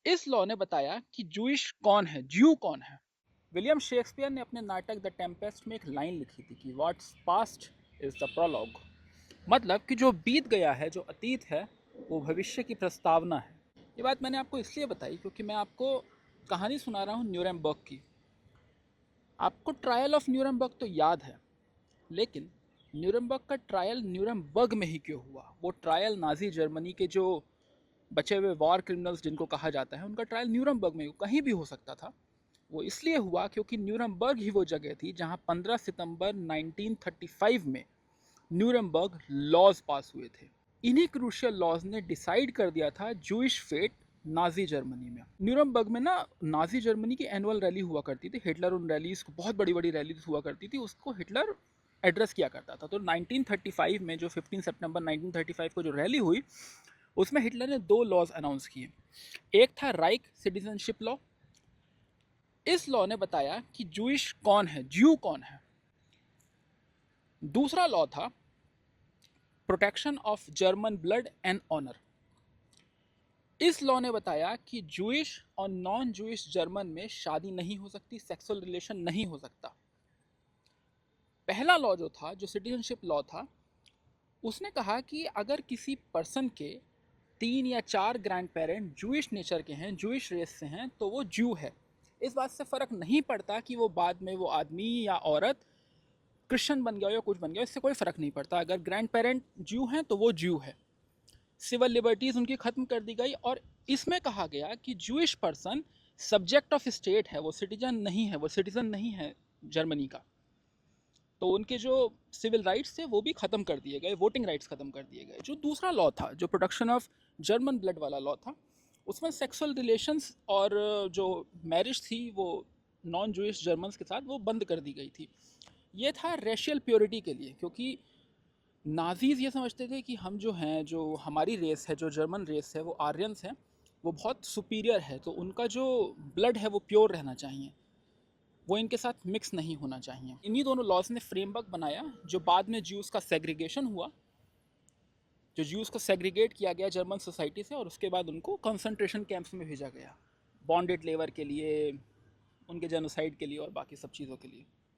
इस लॉ ने बताया कि जूइश कौन है, ज्यू कौन है। विलियम शेक्सपियर ने अपने नाटक द टेम्पेस्ट में एक लाइन लिखी थी कि what's past is the prologue. मतलब कि जो बीत गया है, जो अतीत है, वो भविष्य की प्रस्तावना है। ये बात मैंने आपको इसलिए बताई क्योंकि मैं आपको कहानी सुना रहा हूँ न्यूरेमबर्ग की। आपको ट्रायल ऑफ न्यूरेमबर्ग तो याद है, लेकिन न्यूरेमबर्ग का ट्रायल न्यूरेमबर्ग में ही क्यों हुआ? वो ट्रायल नाजी जर्मनी के जो बचे हुए वॉर क्रिमिनल्स जिनको कहा जाता है, उनका ट्रायल न्यूरेमबर्ग में कहीं भी हो सकता था। वो इसलिए हुआ क्योंकि न्यूरेमबर्ग ही वो जगह थी जहां 15 सितंबर 1935 में न्यूरेमबर्ग लॉज पास हुए थे। इन्हीं क्रूशियल लॉज ने डिसाइड कर दिया था जूइश फेट नाजी जर्मनी में। न्यूरेमबर्ग में ना नाजी जर्मनी की एनुअल रैली हुआ करती थी। हिटलर उन रैलीज को, बहुत बड़ी बड़ी रैलीज हुआ करती थी, उसको हिटलर एड्रेस किया करता था। तो 1935 में जो 15 सितंबर 1935 को जो रैली हुई, उसमें हिटलर ने दो लॉज अनाउंस किए। एक था राइक सिटीजनशिप लॉ। इस लॉ ने बताया कि जूइश कौन है, ज्यू कौन है। दूसरा लॉ था protection of German blood and honour. इस लॉ ने बताया कि जूइश और नॉन जूइश जर्मन में शादी नहीं हो सकती, सेक्सुअल रिलेशन नहीं हो सकता। पहला लॉ जो था, जो सिटीजनशिप लॉ था, उसने कहा कि अगर किसी पर्सन के 3 या 4 ग्रैंड पेरेंट जूइश नेचर के हैं, जूइश रेस से हैं, तो वो ज्यू है। इस बात से फ़र्क नहीं पड़ता कि वो बाद में वो आदमी या औरत क्रिश्चियन बन गया या कुछ बन गया, इससे कोई फ़र्क नहीं पड़ता। अगर ग्रैंड पेरेंट ज्यू हैं तो वो ज्यू है। सिविल लिबर्टीज़ उनकी ख़त्म कर दी गई और इसमें कहा गया कि Jewish person subject of state है, वो सिटीजन नहीं है, वो सिटीजन नहीं है जर्मनी का। तो उनके जो सिविल राइट्स थे वो भी ख़त्म कर दिए गए, वोटिंग राइट्स ख़त्म कर दिए गए। जो दूसरा लॉ था, जो प्रोडक्शन ऑफ जर्मन ब्लड वाला लॉ था, उसमें सेक्सुअल रिलेशंस और जो मैरिज थी वो नॉन जूइश जर्मन्स के साथ वो बंद कर दी गई थी। ये था रेशियल प्योरिटी के लिए, क्योंकि नाजीज़ ये समझते थे कि हम जो हैं, जो हमारी रेस है, जो जर्मन रेस है, वो आर्यंस हैं, वो बहुत सुपीरियर है, तो उनका जो ब्लड है वो प्योर रहना चाहिए, वो इनके साथ मिक्स नहीं होना चाहिए। इन्हीं दोनों लॉज ने फ्रेमवर्क बनाया, जो बाद में ज्यूज़ का सेग्रीगेशन हुआ, जो ज्यूज़ को सेग्रीगेट किया गया जर्मन सोसाइटी से, और उसके बाद उनको कंसंट्रेशन कैंप्स में भेजा गया, बॉन्डेड लेबर के लिए, उनके जेनोसाइड के लिए और बाकी सब चीज़ों के लिए।